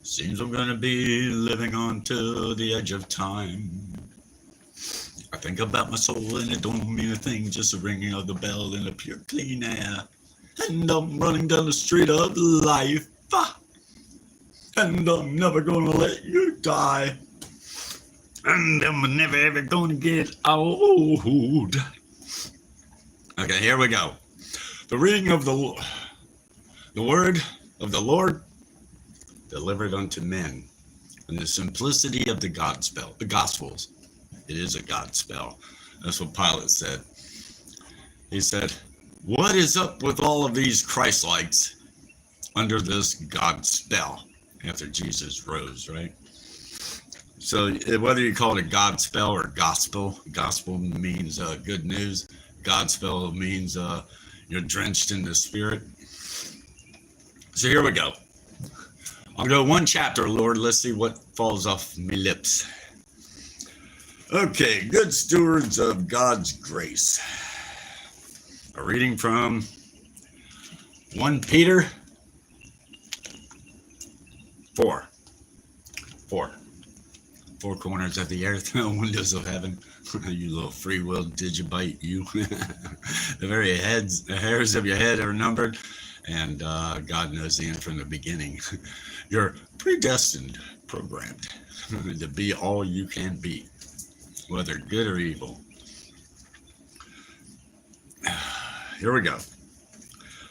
Seems I'm gonna be living on to the edge of time. I think about my soul and it don't mean a thing, just the ringing of the bell in the pure clean air. And I'm running down the street of life. And I'm never gonna let you die. And I'm never ever gonna get old. Okay, here we go. The reading of the word of the Lord delivered unto men, and the simplicity of the Godspell, the Gospels. It is a Godspell. That's what Pilate said. He said, "What is up with all of these Christ-likes under this Godspell?" After Jesus rose, right? So whether you call it a Godspell or gospel means good news. Godspell means you're drenched in the Spirit. So here we go. I'll go one chapter, Lord. Let's see what falls off my lips. Okay, good stewards of God's grace. A reading from 1 Peter 4. Four corners of the earth, windows of heaven. You little free will digibite, you. The very hairs of your head are numbered, and God knows the end from the beginning. You're predestined, programmed to be all you can be, whether good or evil. Here we go.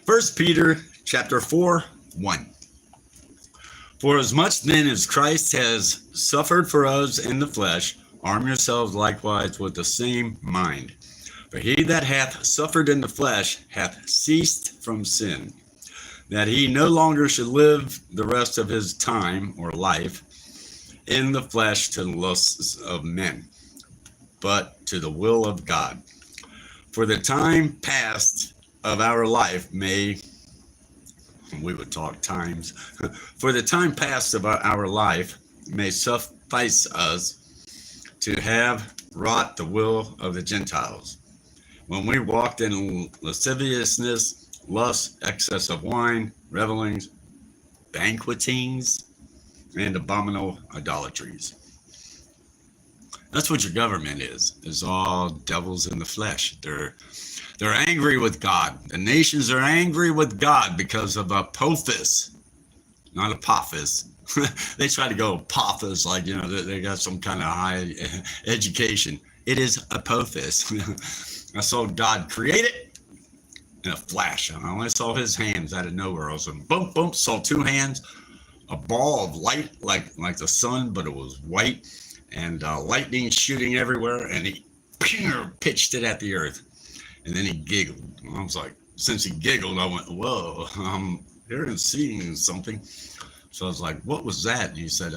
1 Peter chapter 4, 1. For as much then as Christ has suffered for us in the flesh, arm yourselves likewise with the same mind. For he that hath suffered in the flesh hath ceased from sin, that he no longer should live the rest of his time or life in the flesh to the lusts of men, but to the will of God. For the time past of our life we would talk times, for the time past of our life may suffice us to have wrought the will of the Gentiles, when we walked in lasciviousness, lust, excess of wine, revelings, banquetings, and abominable idolatries. That's what your government is all devils in the flesh. They're angry with God. The nations are angry with God because of Apophis, not Apophis. They try to go Apophis like, they got some kind of high education. It is Apophis. I saw God create it in a flash. I only saw his hands out of nowhere. I was like, boom, boom, saw two hands, a ball of light like the sun, but it was white, and lightning shooting everywhere, and he pitched it at the earth. And then he giggled. I was like, since he giggled, I went, whoa, I'm hearing, seeing something. So I was like, what was that? And he said,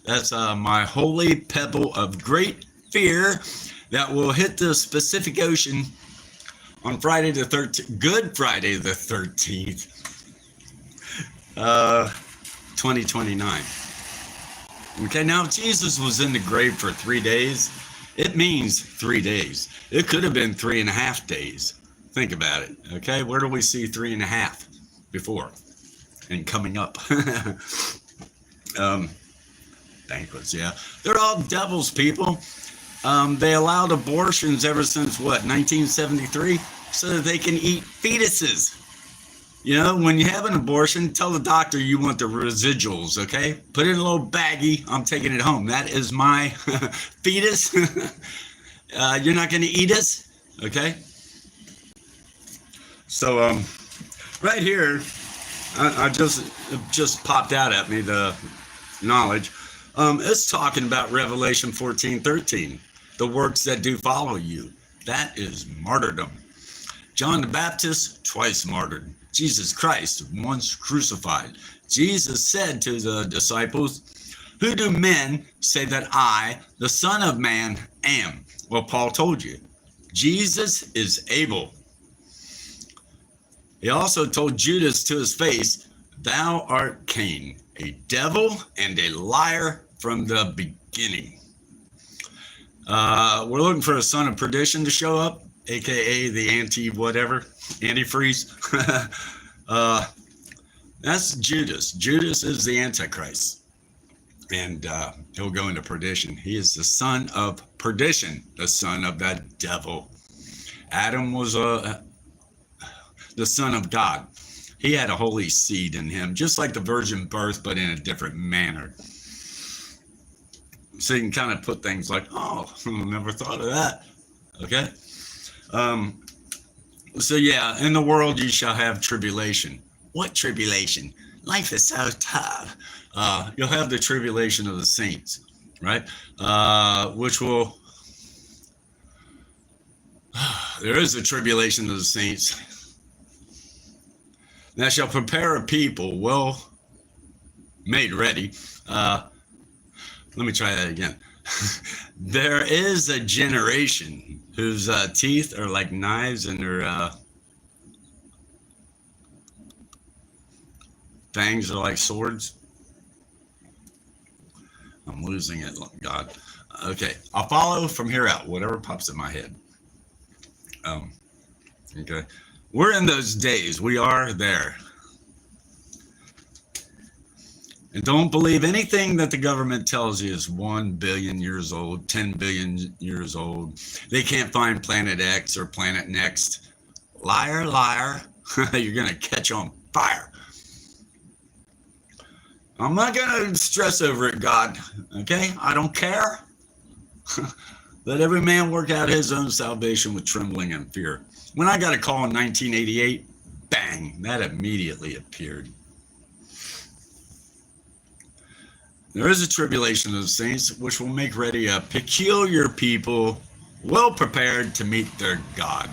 that's my holy pebble of great fear that will hit the Pacific Ocean on Friday the 13th, Good Friday the 13th, 2029. Okay, now if Jesus was in the grave for 3 days, it means 3 days. It could have been 3.5 days. Think about it. Okay, where do we see 3.5 before and coming up? Banquets, yeah. They're all devils, people. They allowed abortions ever since what, 1973, so that they can eat fetuses. When you have an abortion, tell the doctor you want the residuals, okay? Put it in a little baggie. I'm taking it home. That is my fetus. You're not going to eat us, okay? So, right here, I just popped out at me, the knowledge. It's talking about Revelation 14:13. The works that do follow you. That is martyrdom. John the Baptist, twice martyred. Jesus Christ, once crucified. Jesus said to the disciples, who do men say that I, the Son of Man, am? Well, Paul told you. Jesus is able. He also told Judas to his face, thou art Cain, a devil and a liar from the beginning. We're looking for a son of perdition to show up, aka the antifreeze. That's Judas. Judas is the Antichrist. and he'll go into perdition. He is the son of perdition, the son of that devil. Adam was the son of God. He had a holy seed in him, just like the virgin birth, but in a different manner. So you can kind of put things like, oh, never thought of that. Okay. So yeah, in the world you shall have tribulation. What tribulation? Life is so tough. You'll have the tribulation of the saints, right? Which will, there is a tribulation of the saints. That shall prepare a people well made ready. Let me try that again. There is a generation whose teeth are like knives and their fangs are like swords. I'm losing it, God. Okay, I'll follow from here out, whatever pops in my head. Okay, we're in those days. We are there. And don't believe anything that the government tells you is 1 billion years old, 10 billion years old. They can't find Planet X or Planet Next. Liar, liar. You're going to catch on fire. I'm not going to stress over it, God. Okay? I don't care. Let every man work out his own salvation with trembling and fear. When I got a call in 1988, bang, that immediately appeared. There is a tribulation of the saints, which will make ready a peculiar people, well prepared to meet their God.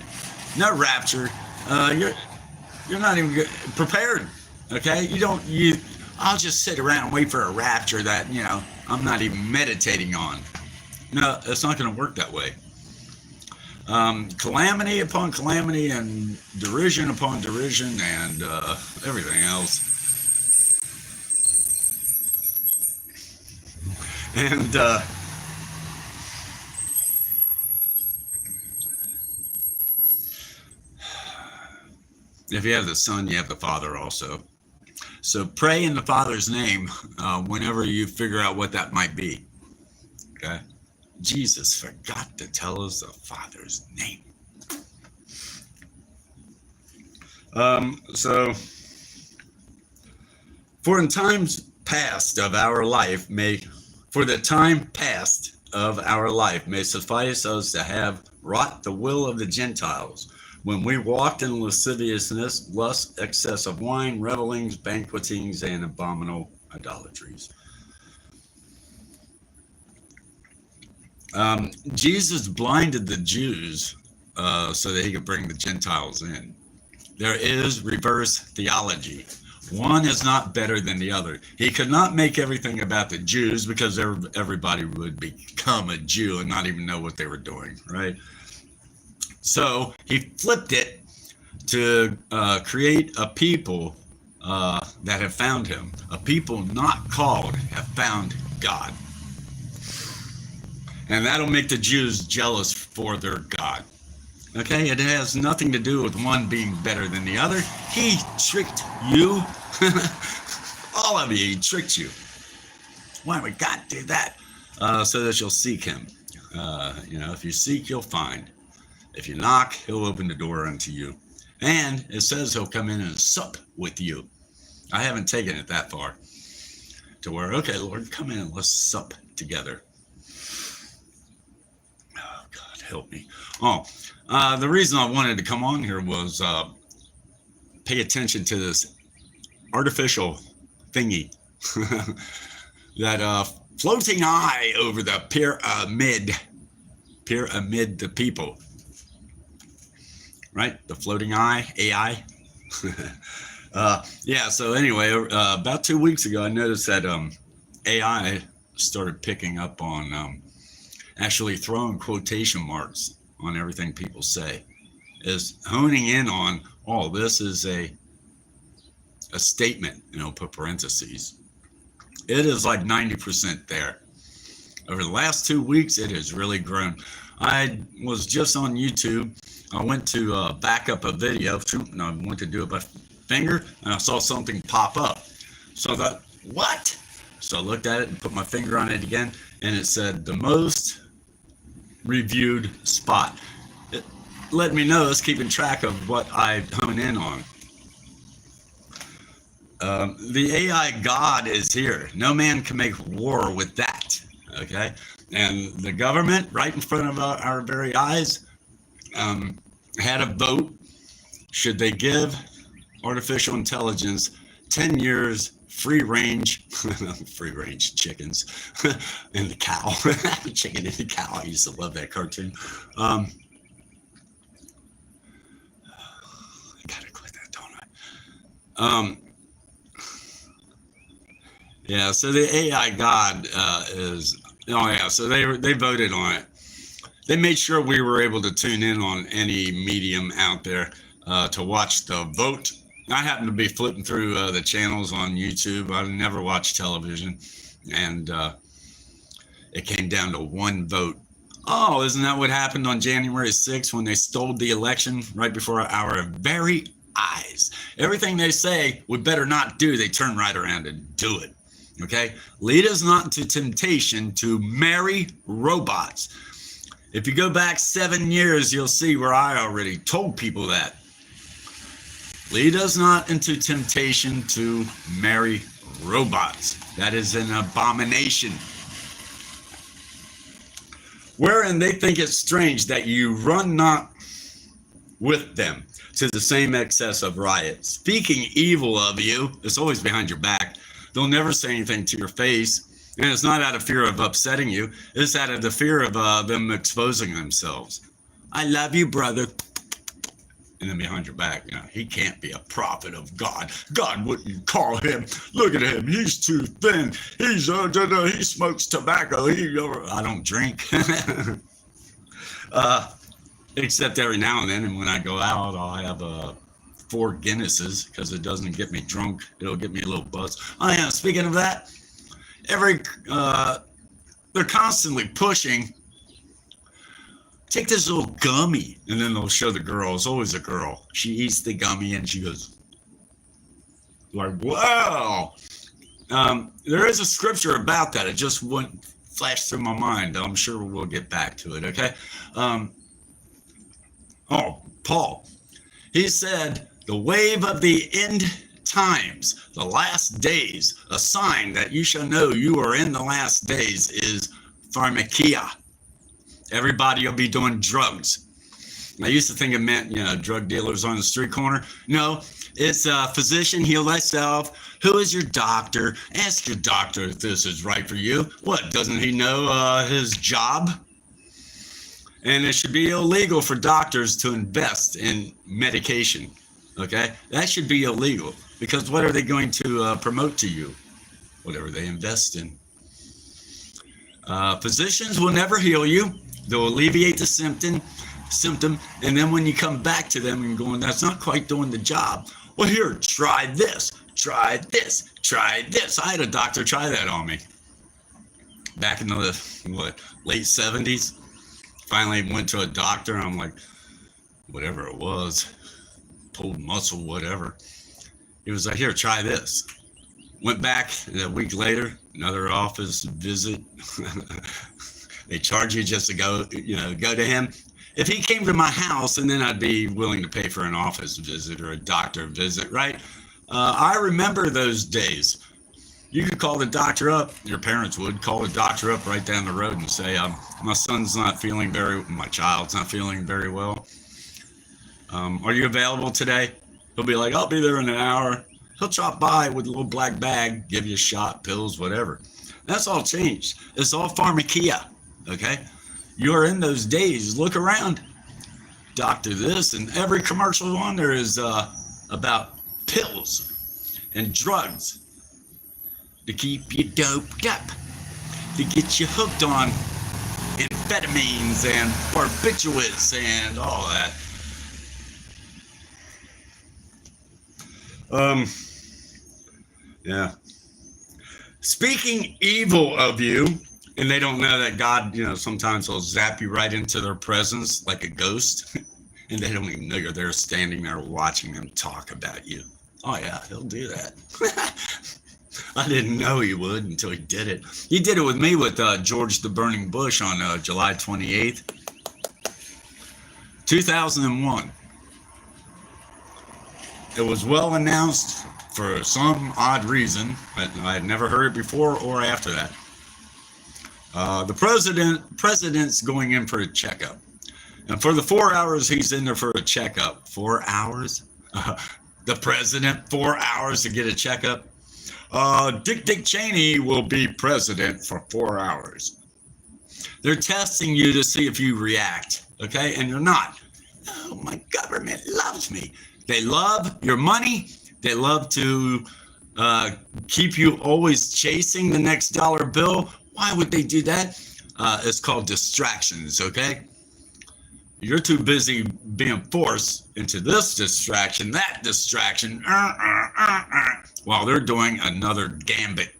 Not rapture. You're not even prepared. Okay, I'll just sit around and wait for a rapture that I'm not even meditating on. No, it's not going to work that way. Calamity upon calamity and derision upon derision and everything else. And if you have the Son, you have the Father also. So pray in the Father's name whenever you figure out what that might be. Okay? Jesus forgot to tell us the Father's name. So, for the time past of our life may suffice us to have wrought the will of the Gentiles, when we walked in lasciviousness, lust, excess of wine, revelings, banquetings, and abominable idolatries. Jesus blinded the Jews so that he could bring the Gentiles in. There is reverse theology. One is not better than the other. He could not make everything about the Jews because everybody would become a Jew and not even know what they were doing, right? So he flipped it to create a people that have found him. A people not called have found God. And that'll make the Jews jealous for their God. Okay, it has nothing to do with one being better than the other. He tricked you. All of you, he tricked you. Why would God do that? So that you'll seek him. If you seek, you'll find. If you knock, he'll open the door unto you. And it says he'll come in and sup with you. I haven't taken it that far to where, okay, Lord, come in and let's sup together. Oh, God, help me. The reason I wanted to come on here was pay attention to this artificial thingy that floating eye over the pyramid the people, right? The floating eye, AI. So anyway, about 2 weeks ago, I noticed that AI started picking up on actually throwing quotation marks on everything people say, is honing in on, this is a statement, put parentheses. It is like 90% there. Over the last 2 weeks, it has really grown. I was just on YouTube. I went to back up a video, and I went to do it by finger, and I saw something pop up. So I thought, what? So I looked at it and put my finger on it again, and it said the most reviewed spot. It let me know it's keeping track of what I hone in on. The AI God is here. No man can make war with that. Okay, and the government, right in front of our very eyes, had a vote. Should they give artificial intelligence 10 years free range chickens and the cow? Chicken and the cow. I used to love that cartoon. I gotta click that, don't I? Yeah, so the AI God so they voted on it. They made sure we were able to tune in on any medium out there to watch the vote. I happen to be flipping through the channels on YouTube. I never watch television, and it came down to one vote. Oh, isn't that what happened on January 6th when they stole the election right before our very eyes? Everything they say we better not do, they turn right around and do it. Okay? Lead us not into temptation to marry robots. If you go back 7 years, you'll see where I already told people that. Lead us not into temptation to marry robots. That is an abomination. Wherein they think it's strange that you run not with them to the same excess of riot. Speaking evil of you, it's always behind your back. They'll never say anything to your face. And it's not out of fear of upsetting you. It's out of the fear of them exposing themselves. I love you, brother. And then behind your back, he can't be a prophet of God. God wouldn't call him. Look at him. He's too thin. He smokes tobacco. I don't drink. Except every now and then. And when I go out, I'll have 4 Guinnesses because it doesn't get me drunk. It'll get me a little buzz. Oh yeah, speaking of that, they're constantly pushing. Take this little gummy, and then they'll show the girl. It's always a girl. She eats the gummy and she goes, like, wow. There is a scripture about that. It just wouldn't flash through my mind. I'm sure we'll get back to it, okay? Paul. He said, the wave of the end times, the last days, a sign that you shall know you are in the last days is pharmakia. Everybody will be doing drugs. I used to think it meant, drug dealers on the street corner. No, it's physician, heal thyself. Who is your doctor? Ask your doctor if this is right for you. What, doesn't he know his job? And it should be illegal for doctors to invest in medication. Okay? That should be illegal because what are they going to promote to you? Whatever they invest in. Physicians will never heal you. They'll alleviate the symptom, and then when you come back to them and going, that's not quite doing the job. Well, here, try this, try this, try this. I had a doctor try that on me back in the late 70s. Finally went to a doctor, and I'm like, whatever it was, pulled muscle, whatever. He was like, here, try this. Went back a week later, another office visit. They charge you just to go to him. If he came to my house, and then I'd be willing to pay for an office visit or a doctor visit, right? I remember those days. You could call the doctor up. Your parents would call the doctor up right down the road and say, my child's not feeling very well. Are you available today? He'll be like, I'll be there in an hour. He'll drop by with a little black bag, give you a shot, pills, whatever. That's all changed. It's all pharmakia. Okay, you're in those days. Look around, doctor this, and every commercial on there is about pills and drugs to keep you doped up, to get you hooked on amphetamines and barbiturates and all that. Yeah. Speaking evil of you. And they don't know that God, sometimes will zap you right into their presence like a ghost. And they don't even know you're there standing there watching them talk about you. Oh, yeah, he'll do that. I didn't know he would until he did it. He did it with me with George the Burning Bush on July 28th, 2001. It was well announced for some odd reason. I had never heard it before or after that. The president's going in for a checkup. And for the 4 hours he's in there for a checkup, 4 hours? The president, 4 hours to get a checkup? Dick Cheney will be president for 4 hours. They're testing you to see if you react, okay? And you're not. Oh, my government loves me. They love your money. They love to keep you always chasing the next dollar bill. Why would they do that? It's called distractions, okay? You're too busy being forced into this distraction, that distraction, while they're doing another gambit.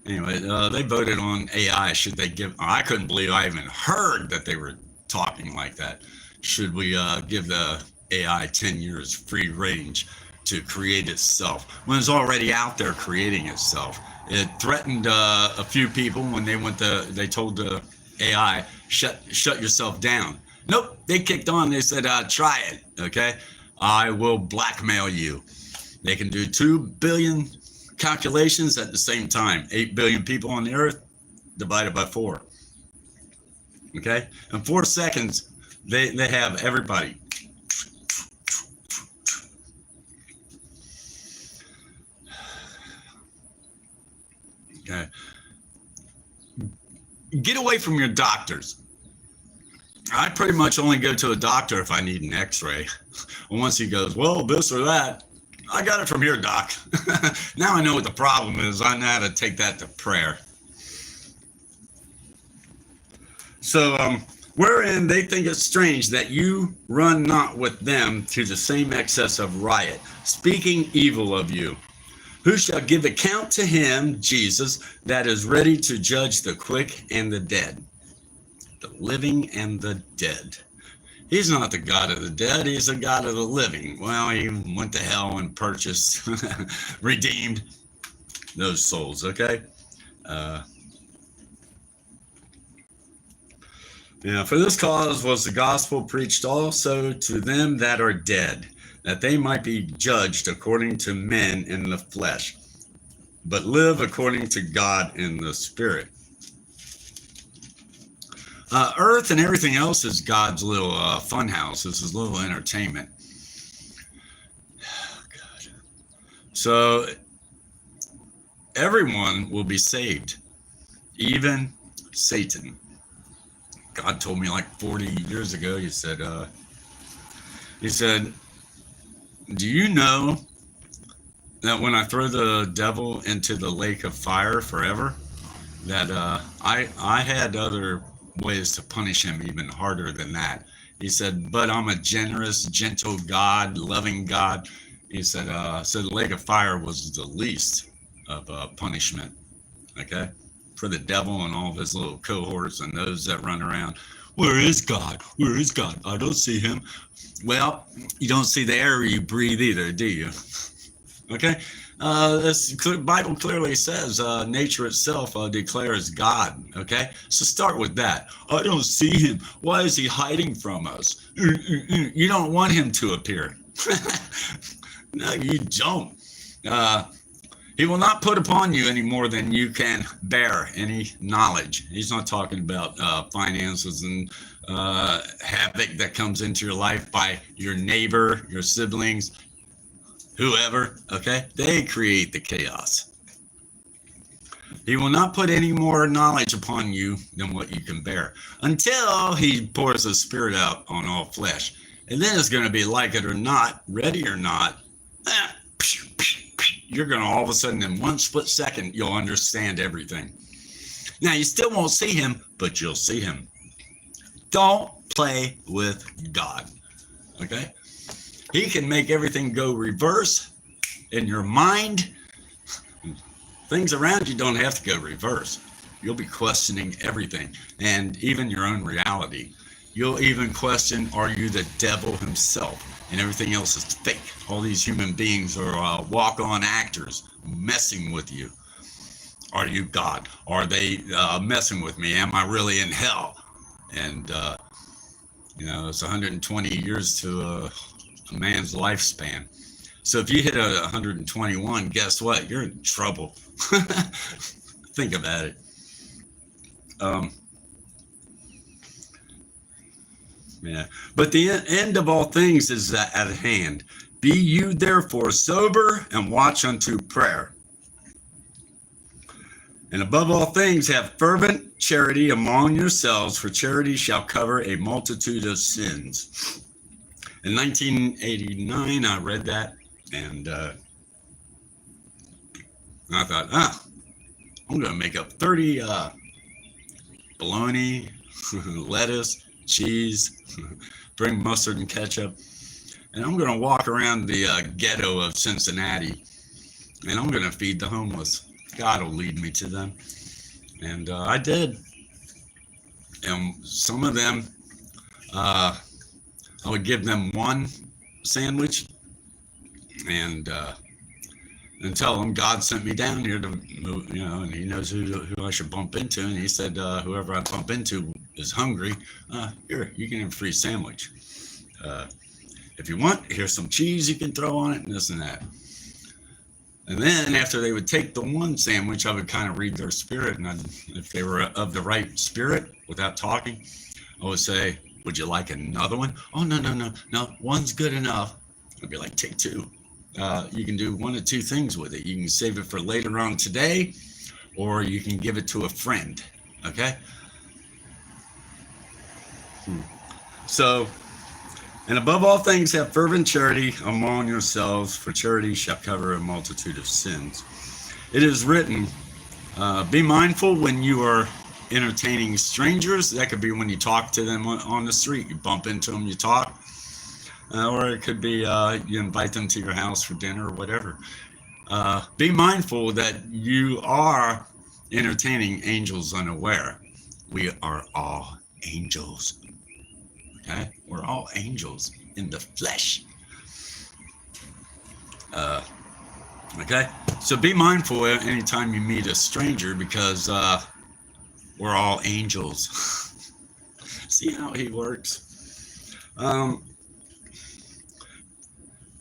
Anyway, they voted on AI. Should they give? I couldn't believe I even heard that they were talking like that. Should we give the AI 10 years free range to create itself when it's already out there creating itself? It threatened a few people when they told the AI, shut yourself down. Nope, they kicked on. They said, try it, okay? I will blackmail you. They can do 2 billion calculations at the same time. 8 billion people on the earth divided by 4. Okay? In 4 seconds, they have everybody. Okay. Get away from your doctors. I pretty much only go to a doctor if I need an x-ray. Once he goes, well, this or that, I got it from here, doc. Now I know what the problem is. I know how to take that to prayer. So, wherein they think it strange that you run not with them to the same excess of riot, speaking evil of you. Who shall give account to him, Jesus, that is ready to judge the quick and the dead, the living and the dead. He's not the God of the dead. He's the God of the living. Well, he went to hell and purchased, redeemed those souls, okay? For this cause was the gospel preached also to them that are dead, that they might be judged according to men in the flesh, but live according to God in the spirit. Earth and everything else is God's little fun house. This is little entertainment. Oh, God. So everyone will be saved, even Satan. God told me like 40 years ago, he said, do you know that when I throw the devil into the lake of fire forever, that I had other ways to punish him even harder than that. He said, but I'm a generous, gentle God, loving God. He said, so the lake of fire was the least of punishment, okay, for the devil and all of his little cohorts and those that run around. Where is God? Where is God? I don't see him. Well, you don't see the air you breathe either, do you? Okay? This Bible clearly says nature itself declares God, okay? So start with that. I don't see him. Why is he hiding from us? You don't want him to appear. No, you don't. He will not put upon you any more than you can bear any knowledge. He's not talking about finances and havoc that comes into your life by your neighbor, your siblings, whoever, okay? They create the chaos. He will not put any more knowledge upon you than what you can bear until he pours the Spirit out on all flesh. And then it's going to be like it or not, ready or not, you're going to all of a sudden in one split second, you'll understand everything. Now, you still won't see him, but you'll see him. Don't play with God, okay? He can make everything go reverse in your mind. Things around you don't have to go reverse. You'll be questioning everything and even your own reality. You'll even question, are you the devil himself? And everything else is fake. All these human beings are walk-on actors messing with you. Are you God? Are they messing with me? Am I really in hell? And, it's 120 years to a man's lifespan. So if you hit 121, guess what? You're in trouble. Think about it. Yeah. But the end of all things is at hand. Be you therefore sober and watch unto prayer. And above all things, have fervent charity among yourselves, for charity shall cover a multitude of sins. In 1989, I read that, and I thought, I'm going to make up 30 bologna, lettuce, cheese, bring mustard and ketchup, and I'm going to walk around the ghetto of Cincinnati, and I'm going to feed the homeless. God will lead me to them. And I did. And some of them, I would give them one sandwich and tell them God sent me down here to, and he knows who I should bump into. And he said, whoever I bump into is hungry. Here, you can have a free sandwich. If you want, here's some cheese you can throw on it and this and that. And then after they would take the one sandwich, I would kind of read their spirit. And if they were of the right spirit, without talking, I would say, would you like another one? Oh, no, one's good enough. I'd be like, take two. You can do one of two things with it. You can save it for later on today, or you can give it to a friend. Okay? So, and above all things, have fervent charity among yourselves, for charity shall cover a multitude of sins. It is written, be mindful when you are entertaining strangers. That could be when you talk to them on the street. You bump into them, you talk. Or it could be you invite them to your house for dinner or whatever. Be mindful that you are entertaining angels unaware. We are all angels. Okay? We're all angels in the flesh. Okay? So be mindful anytime you meet a stranger, because we're all angels. See how he works?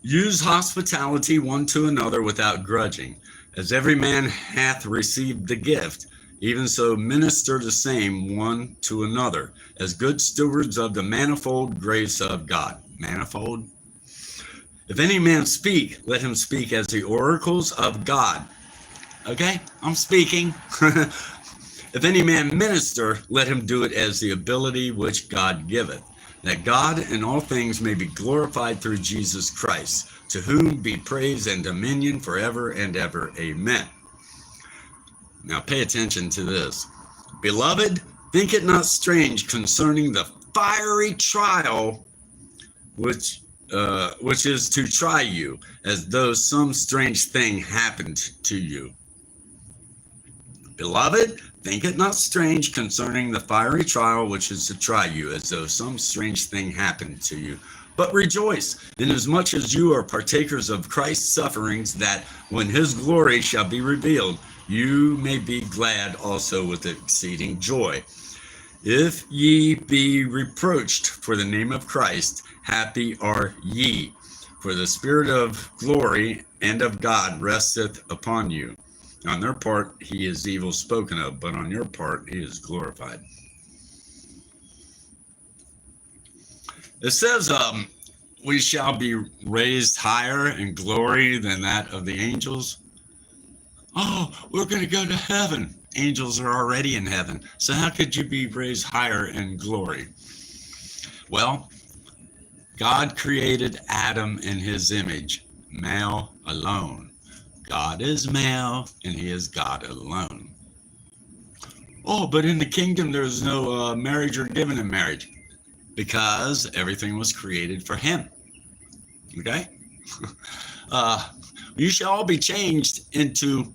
Use hospitality one to another without grudging. As every man hath received the gift, even so minister the same one to another, as good stewards of the manifold grace of God. Manifold? If any man speak, let him speak as the oracles of God. Okay? I'm speaking. If any man minister, let him do it as the ability which God giveth, that God in all things may be glorified through Jesus Christ, to whom be praise and dominion forever and ever. Amen. Now pay attention to this. Beloved, think it not strange concerning the fiery trial which is to try you, as though some strange thing happened to you. Beloved, think it not strange concerning the fiery trial which is to try you, as though some strange thing happened to you. But rejoice, inasmuch as you are partakers of Christ's sufferings, that when his glory shall be revealed, you may be glad also with exceeding joy. If ye be reproached for the name of Christ, happy are ye, for the Spirit of glory and of God resteth upon you. On their part he is evil spoken of, but on your part he is glorified. It says, we shall be raised higher in glory than that of the angels. Oh, we're going to go to heaven. Angels are already in heaven. So how could you be raised higher in glory? Well, God created Adam in his image, male alone. God is male and he is God alone. Oh, but in the kingdom there's no marriage or given in marriage, because everything was created for him. Okay? You shall all be changed into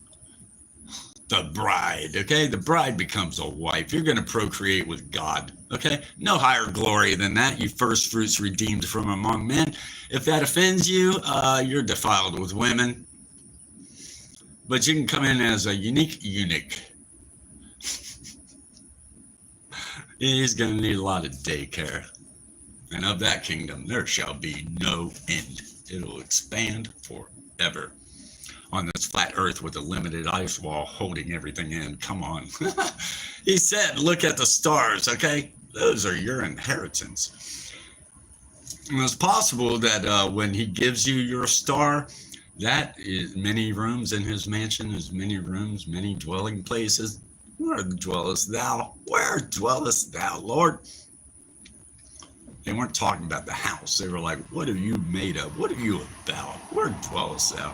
the bride, okay? The bride becomes a wife. You're going to procreate with God, okay? No higher glory than that, you first fruits redeemed from among men. If that offends you, you're defiled with women. But you can come in as a unique eunuch. He's going to need a lot of daycare. And of that kingdom, there shall be no end. It'll expand forever. On this flat earth with a limited ice wall holding everything in. Come on. He said, look at the stars, okay? Those are your inheritance. And it's possible that when he gives you your star, that is many rooms in his mansion, is many rooms, many dwelling places. Where dwellest thou? Where dwellest thou, Lord? They weren't talking about the house. They were like, what are you made of? What are you about? Where dwellest thou?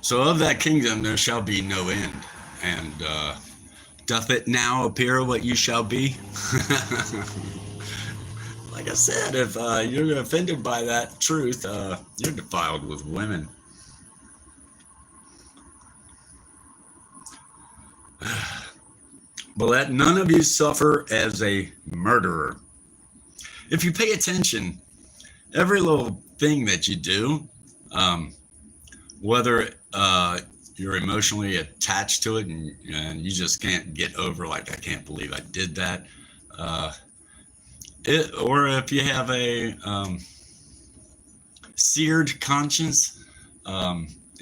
So of that kingdom there shall be no end. And doth it now appear what you shall be? Like I said, if you're offended by that truth, you're defiled with women. But let none of you suffer as a murderer. If you pay attention, every little thing that you do, whether you're emotionally attached to it and you just can't get over, like, I can't believe I did that, or if you have a seared conscience,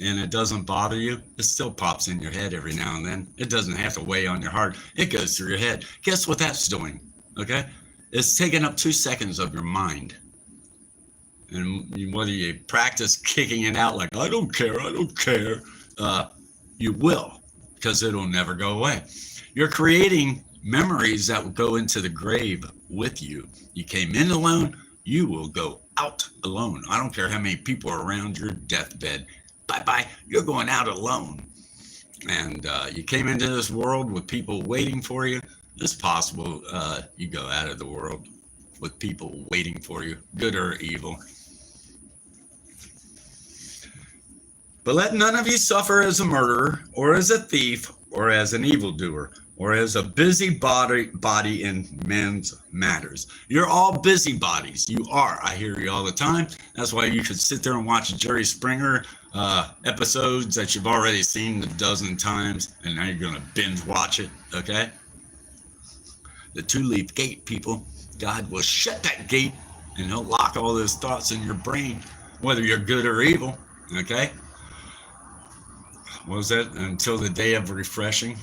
and it doesn't bother you, it still pops in your head every now and then. It doesn't have to weigh on your heart. It goes through your head. Guess what that's doing, okay? It's taking up 2 seconds of your mind. And whether you practice kicking it out like, I don't care, you will, because it'll never go away. You're creating memories that will go into the grave with you. You came in alone, you will go out alone. I don't care how many people are around your deathbed. Bye-bye, you're going out alone. And you came into this world with people waiting for you. It's possible you go out of the world with people waiting for you, good or evil. But let none of you suffer as a murderer, or as a thief, or as an evildoer, or as a busybody in men's matters. You're all busybodies. You are. I hear you all the time. That's why you could sit there and watch Jerry Springer episodes that you've already seen a dozen times, and now you're going to binge watch it, okay? The two-leaf gate, people. God will shut that gate, and he'll lock all those thoughts in your brain, whether you're good or evil, okay? What was that? Until the day of refreshing.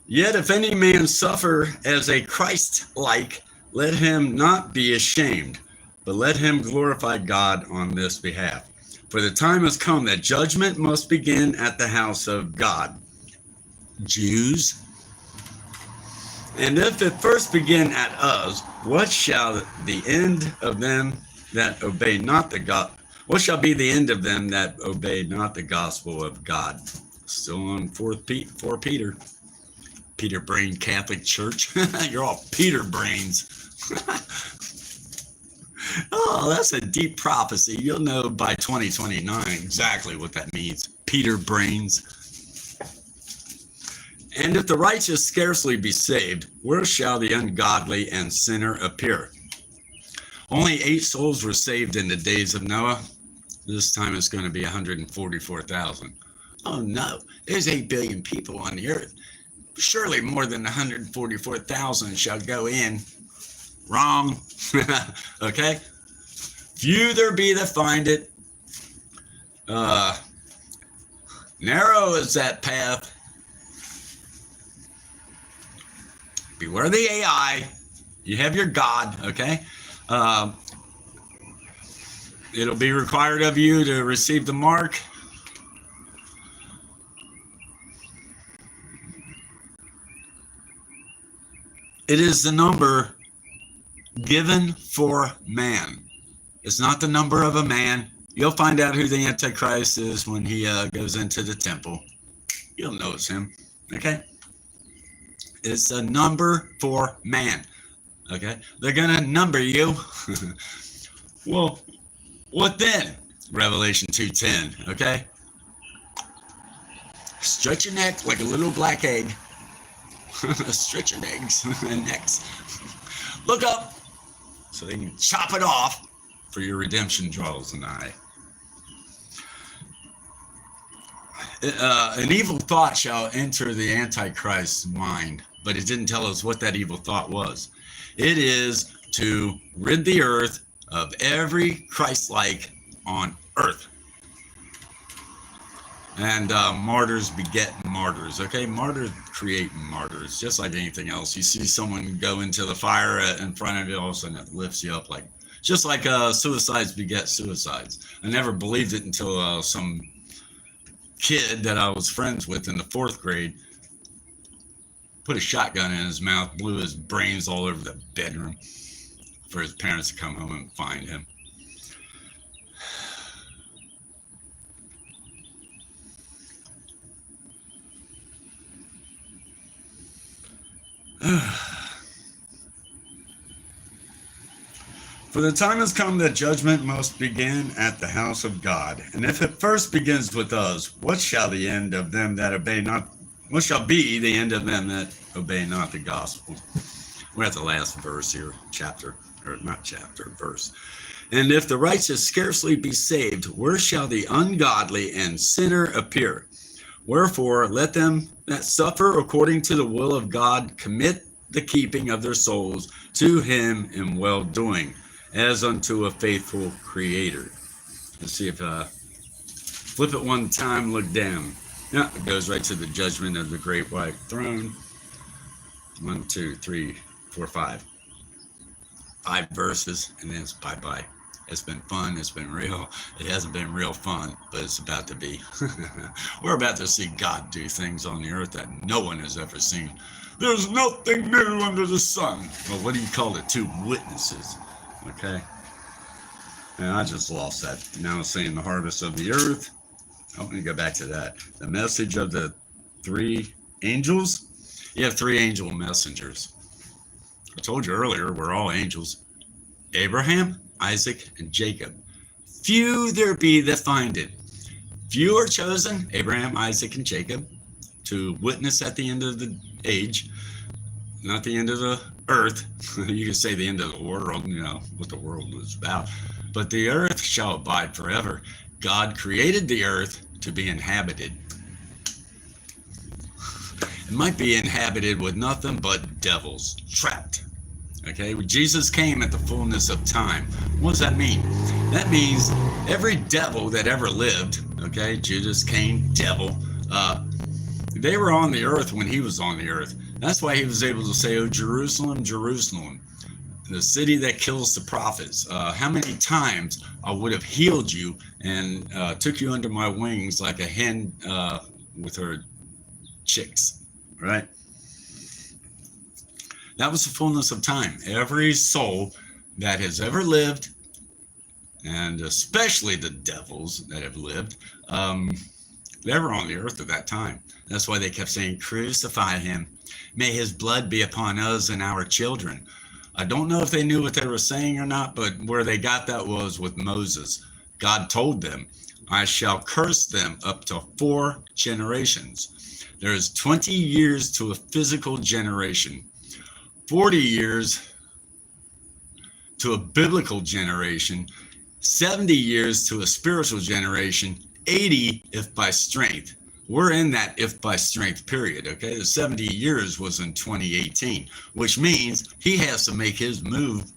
Yet if any man suffer as a Christ-like, let him not be ashamed, but let him glorify God on this behalf. For the time has come that judgment must begin at the house of God. Jews. And if it first begin at us, what shall the end of them that obey not the God? What shall be the end of them that obey not the gospel of God? Still on 4 Peter. Peter Brain Catholic Church. You're all Peter brains. Oh, that's a deep prophecy. You'll know by 2029 exactly what that means. Peter brains. And if the righteous scarcely be saved, where shall the ungodly and sinner appear? Only 8 souls were saved in the days of Noah. This time it's going to be 144,000. Oh no, there's 8 billion people on the earth. Surely more than 144,000 shall go in. Wrong. Okay? Few there be that find it. Narrow is that path. Beware the AI. You have your God, okay? It'll be required of you to receive the mark. It is the number given for man. It's not the number of a man. You'll find out who the Antichrist is when he goes into the temple. You'll know it's him, okay? It's a number for man, okay? They're going to number you. Well, what then? Revelation 2:10, okay? Stretch your neck like a little black egg. Stretch your necks and necks. Look up so they can chop it off, for your redemption draws nigh. An evil thought shall enter the Antichrist's mind, but it didn't tell us what that evil thought was. It is to rid the earth of every Christ-like on earth. And martyrs beget martyrs, okay? Martyrs create martyrs, just like anything else. You see someone go into the fire in front of you, all of a sudden it lifts you up, like just like suicides beget suicides. I never believed it until some kid that I was friends with in the 4th grade put a shotgun in his mouth, blew his brains all over the bedroom for his parents to come home and find him. For the time has come that judgment must begin at the house of God. And if it first begins with us, what shall the end of them that obey not? What shall be the end of them that obey not the gospel? We're at the last verse here, chapter, or not chapter, verse. And if the righteous scarcely be saved, where shall the ungodly and sinner appear? Wherefore, let them that suffer according to the will of God commit the keeping of their souls to him in well-doing, as unto a faithful creator. Let's see if flip it one time, look down. Yeah, it goes right to the judgment of the great white throne. 1, 2, 3, 4, 5. 5 verses, and then it's bye-bye. It's been fun. It's been real. It hasn't been real fun, but it's about to be. We're about to see God do things on the earth that no one has ever seen. There's nothing new under the sun. Well, what do you call it? 2 witnesses. Okay. And I just lost that. Now it's saying the harvest of the earth. I'm going to go back to that. The message of the 3 angels. You have 3 angel messengers. I told you earlier, we're all angels. Abraham, Isaac, and Jacob. Few there be that find it. Few are chosen, Abraham, Isaac, and Jacob, to witness at the end of the age, not the end of the earth. You can say the end of the world, you know, what the world is about. But the earth shall abide forever. God created the earth to be inhabited. It might be inhabited with nothing but devils, trapped. Okay, Jesus came at the fullness of time. What does that mean? That means every devil that ever lived, okay, Judas, Cain, devil, they were on the earth when he was on the earth. That's why he was able to say, "Oh, Jerusalem, Jerusalem, the city that kills the prophets. How many times I would have healed you and took you under my wings like a hen with her chicks," right? That was the fullness of time. Every soul that has ever lived, and especially the devils that have lived, they were on the earth at that time. That's why they kept saying, "Crucify him. May his blood be upon us and our children." I don't know if they knew what they were saying or not, but where they got that was with Moses. God told them, "I shall curse them up to 4 generations." There's 20 years to a physical generation, 40 years to a biblical generation, 70 years to a spiritual generation, 80 if by strength. We're in that if by strength period, okay? The 70 years was in 2018, which means he has to make his move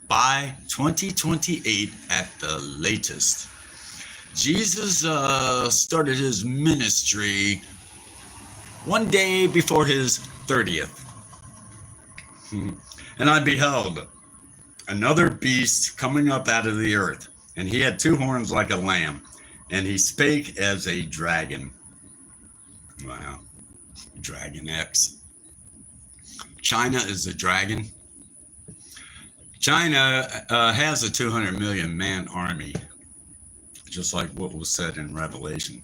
by 2028 at the latest. Jesus started his ministry one day before his 30th. And I beheld another beast coming up out of the earth, and he had 2 horns like a lamb, and he spake as a dragon. Wow. Dragon X. China is a dragon. China has a 200 million man army, just like what was said in Revelation.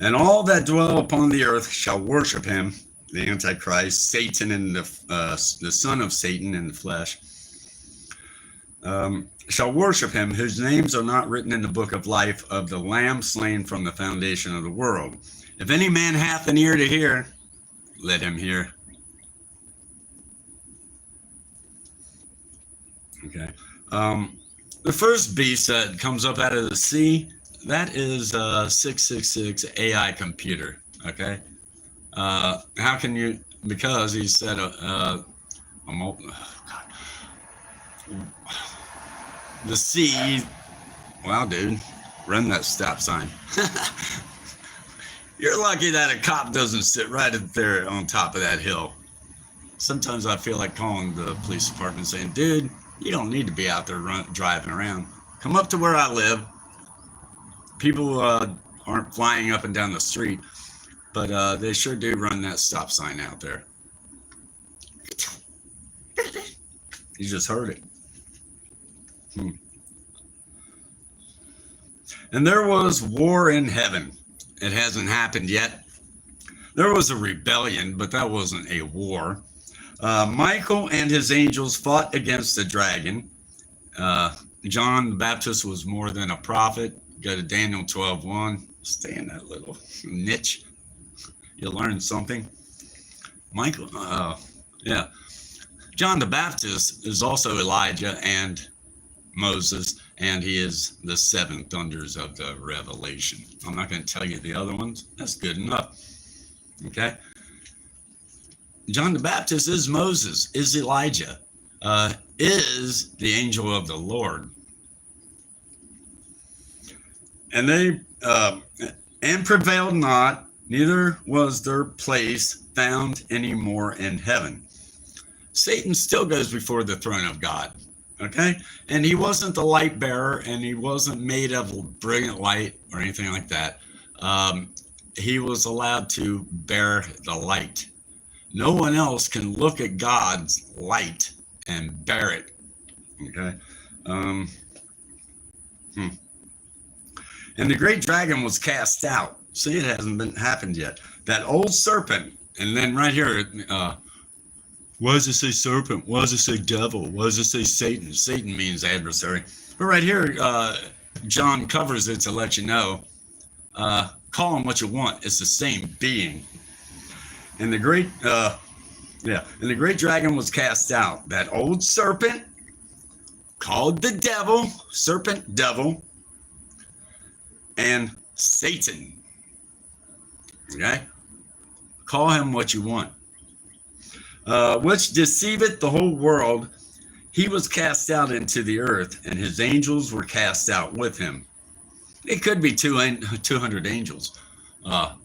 And all that dwell upon the earth shall worship him, the Antichrist, Satan in the son of Satan in the flesh, shall worship him, whose names are not written in the book of life of the Lamb slain from the foundation of the world. If any man hath an ear to hear, let him hear. Okay. The first beast that comes up out of the sea, that is a 666 AI computer. Okay. How can you? Because he said the sea. Wow, dude, run that stop sign. You're lucky that a cop doesn't sit right up there on top of that hill. Sometimes I feel like calling the police department saying, dude, you don't need to be out there driving around. Come up to where I live. People aren't flying up and down the street, but they sure do run that stop sign out there. You just heard it. And there was war in heaven. It hasn't happened yet. There was a rebellion, but that wasn't a war. Michael and his angels fought against the dragon. John the Baptist was more than a prophet. Go to Daniel 12:1. Stay in that little niche. You'll learn something. Michael, yeah. John the Baptist is also Elijah and Moses, and he is the seven thunders of the Revelation. I'm not going to tell you the other ones. That's good enough. Okay. John the Baptist is Moses, is Elijah, is the angel of the Lord. And they and prevailed not, neither was their place found any more in heaven. Satan still goes before the throne of God. Okay, and he wasn't the light bearer, and he wasn't made of brilliant light or anything like that. He was allowed to bear the light. No one else can look at God's light and bear it. Okay. And the great dragon was cast out. See, it hasn't happened yet. That old serpent, and then right here, why does it say serpent? Why does it say devil? Why does it say Satan? Satan means adversary. But right here, John covers it to let you know. Call him what you want. It's the same being. And the great, and the great dragon was cast out. That old serpent called the devil, serpent, devil, and Satan. Okay? Call him what you want. Which deceiveth the whole world. He was cast out into the earth, and his angels were cast out with him. It could be 200 angels,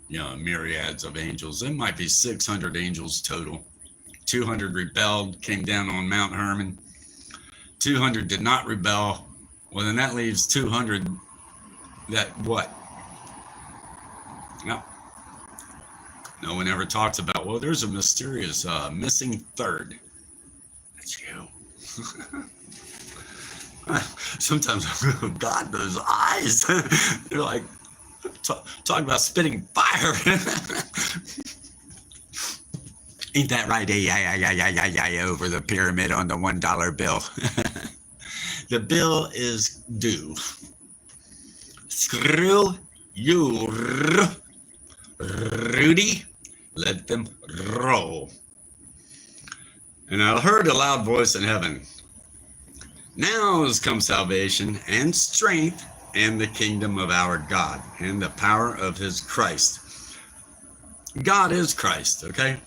myriads of angels. It might be 600 angels total. 200 rebelled, came down on Mount Hermon. 200 did not rebel. Well, then that leaves 200 that what? No one ever talks about, well, there's a mysterious missing third. That's you. Sometimes God, those eyes. They're like, talk about spitting fire. Ain't that right? Over the pyramid on the $1 bill. The bill is due. Screw you, Rudy. Let them roll. And I heard a loud voice in heaven. Now has come salvation and strength and the kingdom of our God and the power of his Christ. God is Christ, okay?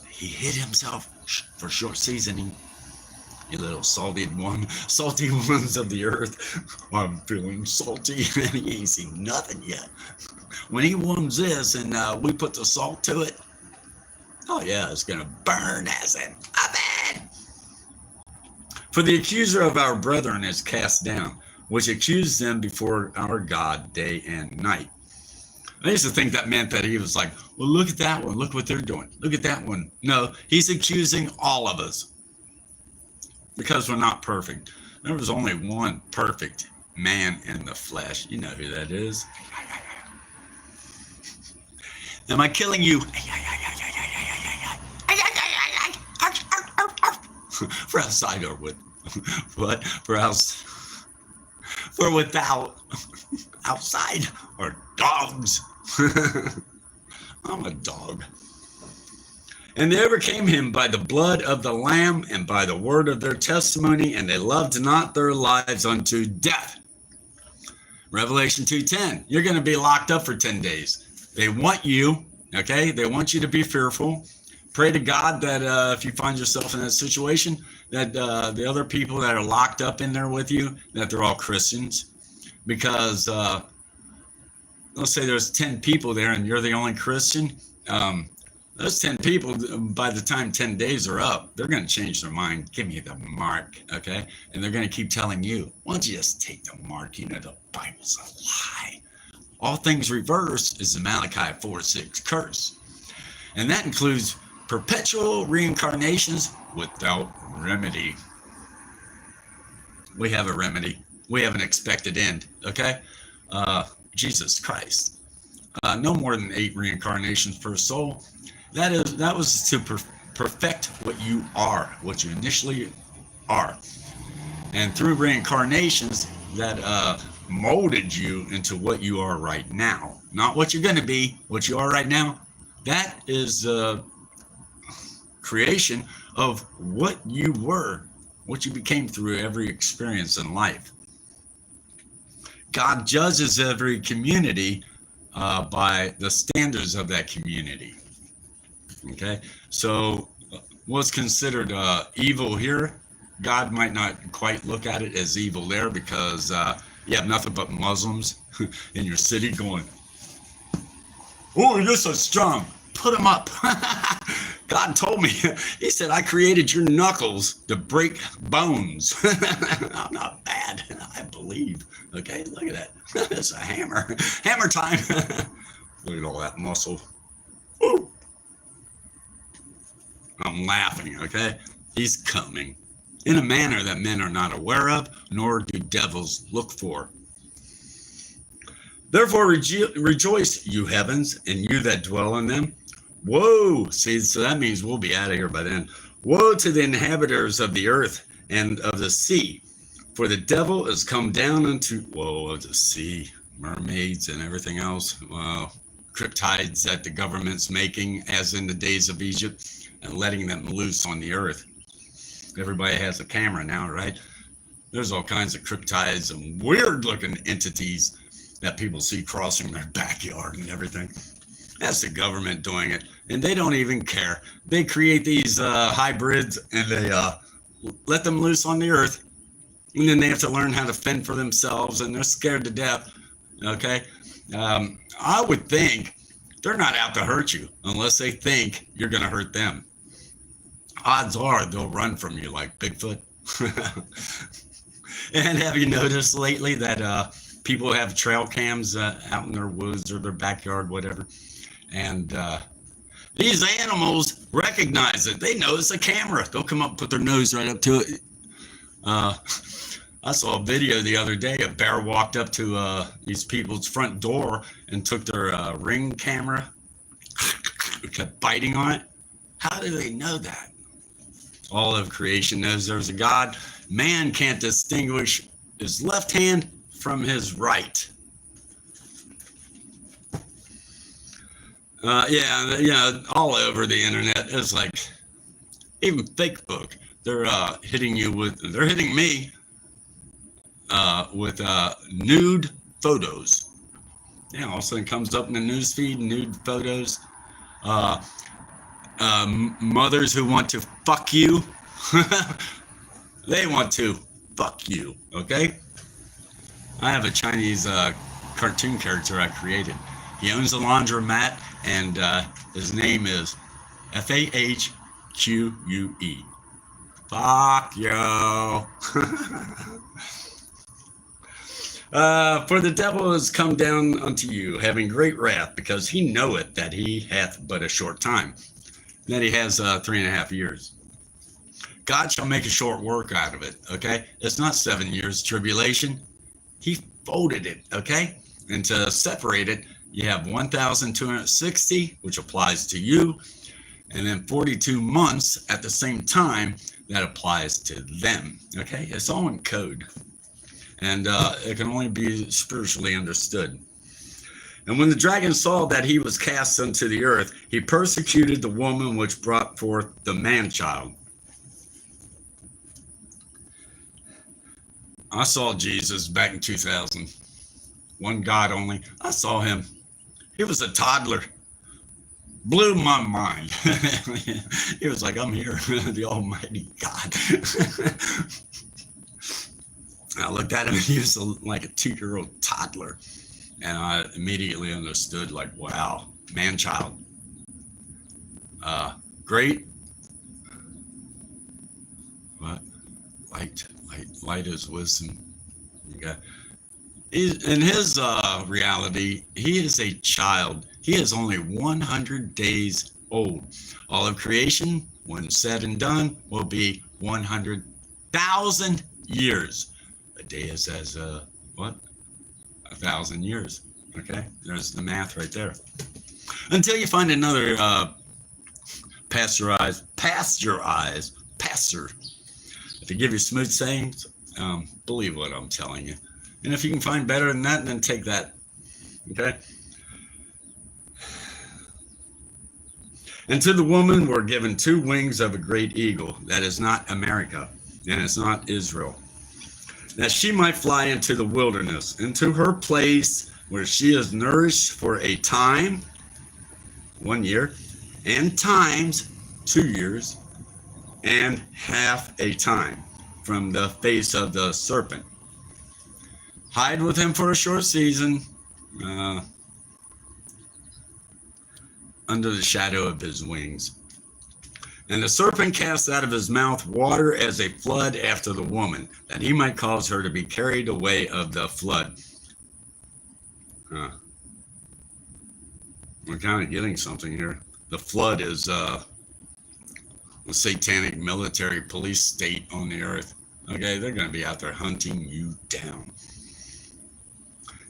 He hid himself for short seasoning. You little salty ones of the earth. I'm feeling salty, and he ain't seen nothing yet. When he warms this and we put the salt to it, oh yeah, it's gonna burn as an oven. For the accuser of our brethren is cast down, which accused them before our God day and night. I used to think that meant that he was like, well, look at that one. Look what they're doing. Look at that one. No, he's accusing all of us because we're not perfect. There was only one perfect man in the flesh. You know who that is. Am I killing you? For outside or with what? For without, outside or dogs. I'm a dog. And they overcame him by the blood of the Lamb and by the word of their testimony, and they loved not their lives unto death. Revelation 2:10, you're going to be locked up for 10 days. They want you, okay? They want you to be fearful. Pray to God that if you find yourself in that situation, that the other people that are locked up in there with you, that they're all Christians. Because let's say there's 10 people there and you're the only Christian. Those 10 people, by the time 10 days are up, they're going to change their mind. Give me the mark, okay? And they're going to keep telling you, why don't you just take the mark? You know, the Bible's a lie. All things reversed is the Malachi 4:6 curse. And that includes perpetual reincarnations without remedy. We have a remedy. We have an expected end, okay? Jesus Christ. No more than 8 reincarnations per soul. That was to perfect what you are, what you initially are. And through reincarnations, that molded you into what you are right now. Not what you're going to be, what you are right now. That is creation of what you were, what you became through every experience in life. God judges every community by the standards of that community. Okay, so what's considered evil here, God might not quite look at it as evil there, because you have nothing but Muslims in your city going, oh, you're so strong, put them up. God told me, he said, I created your knuckles to break bones. I'm not bad, I believe. Okay, look at that. It's a hammer. Hammer time. Look at all that muscle. Ooh. I'm laughing, okay? He's coming in a manner that men are not aware of, nor do devils look for. Therefore rejoice, you heavens, and you that dwell in them. Woe! See, so that means we'll be out of here by then. Woe to the inhabitants of the earth and of the sea, for the devil is come down unto, woe of the sea, mermaids and everything else, cryptides that the government's making, as in the days of Egypt, and letting them loose on the earth. Everybody has a camera now, right? There's all kinds of cryptides and weird looking entities that people see crossing their backyard and everything. That's the government doing it, and they don't even care. They create these hybrids, and they let them loose on the earth, and then they have to learn how to fend for themselves, and they're scared to death. Okay, I would think they're not out to hurt you unless they think you're going to hurt them. Odds are they'll run from you like Bigfoot. And have you noticed lately that people have trail cams out in their woods or their backyard, whatever, and these animals recognize it. They know it's a camera. They'll come up and put their nose right up to it. I saw a video the other day. A bear walked up to these people's front door and took their Ring camera, kept biting on it. How do they know that? All of creation knows there's a God. Man can't distinguish his left hand from his right. All over the internet. It's like, even Facebook, they're hitting me with nude photos. Yeah, all of a sudden comes up in the news feed, nude photos. Mothers who want to fuck you. They want to fuck you, okay? I have a Chinese cartoon character I created. He owns a laundromat, and his name is Fahque. Fuck you. For the devil is come down unto you, having great wrath, because he knoweth that he hath but a short time, that he has 3.5 years. God shall make a short work out of it, okay? It's not 7 years tribulation. He folded it, okay? And to separate it, you have 1,260, which applies to you, and then 42 months at the same time that applies to them. Okay, it's all in code, and it can only be spiritually understood. And when the dragon saw that he was cast unto the earth, he persecuted the woman which brought forth the man-child. I saw Jesus back in 2000. One God only. I saw him. He was a toddler. Blew my mind. He was like, I'm here, the Almighty God. I looked at him and he was like a 2-year-old toddler. And I immediately understood, like, wow, man-child. Great. What? Light is wisdom. Okay. In his reality, he is a child. He is only 100 days old. All of creation, when said and done, will be 100,000 years. A day is as what? 1,000 years. Okay, there's the math right there. Until you find another pastor. If you give you smooth sayings, believe what I'm telling you. And if you can find better than that, then take that. Okay. And to the woman were given 2 wings of a great eagle. That is not America, and it's not Israel. That she might fly into the wilderness, into her place where she is nourished for a time, 1 year, and times, 2 years, and half a time from the face of the serpent. Hide with him for a short season, under the shadow of his wings. And the serpent cast out of his mouth water as a flood after the woman, that he might cause her to be carried away of the flood. We're kind of getting something here. The flood is a satanic military police state on the earth. Okay, they're going to be out there hunting you down.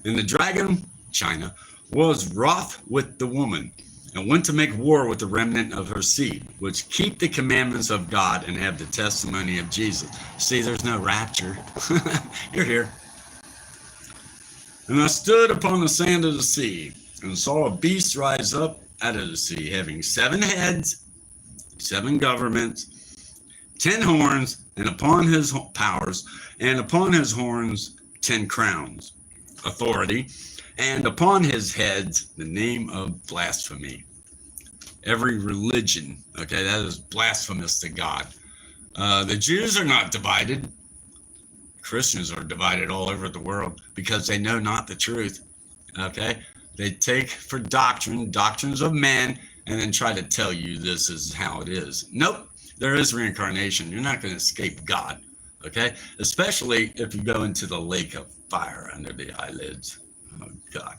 And the dragon, China, was wroth with the woman, and went to make war with the remnant of her seed, which keep the commandments of God and have the testimony of Jesus. See, there's no rapture. You're here. And I stood upon the sand of the sea, and saw a beast rise up out of the sea, having 7 heads, 7 governments, 10 horns, and upon his powers, and upon his horns 10 crowns, authority, and upon his heads the name of blasphemy. Every religion, okay, that is blasphemous to God. The Jews are not divided. Christians are divided all over the world because they know not the truth. Okay, they take for doctrines of men, and then try to tell you this is how it is. Nope, there is reincarnation. You're not going to escape God. Okay, especially if you go into the lake of fire under the eyelids. Oh God.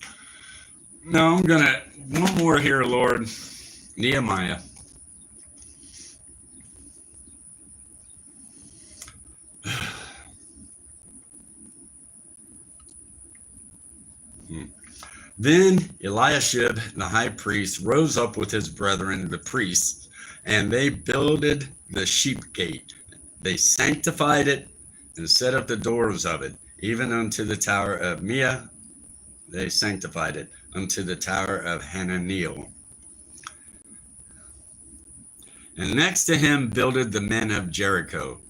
No, I'm gonna one more here, Lord. Nehemiah. Then Eliashib, the high priest, rose up with his brethren, the priests, and they builded the sheep gate. They sanctified it and set up the doors of it, even unto the tower of Mia. They sanctified it unto the tower of Hananiel. And next to him builded the men of Jericho.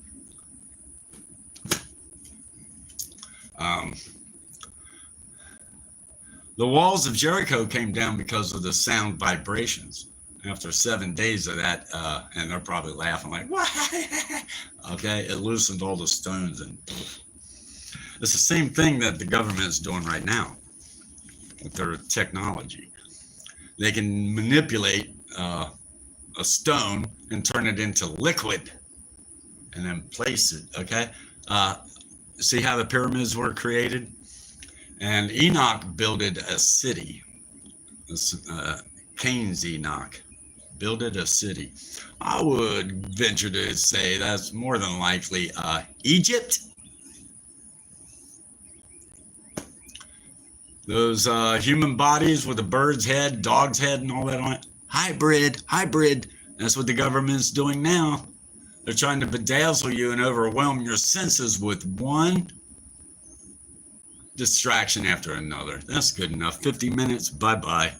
The walls of Jericho came down because of the sound vibrations. After 7 days of that, and they're probably laughing like, what? Okay, it loosened all the stones, and it's the same thing that the government is doing right now with their technology. They can manipulate a stone and turn it into liquid and then place it, okay? See how the pyramids were created? And Enoch builded a city. Cain's Enoch builded a city. I would venture to say that's more than likely Egypt. Those human bodies with a bird's head, dog's head, and all that on it. Hybrid. That's what the government's doing now. They're trying to bedazzle you and overwhelm your senses with one distraction after another. That's good enough. 50 minutes, bye-bye.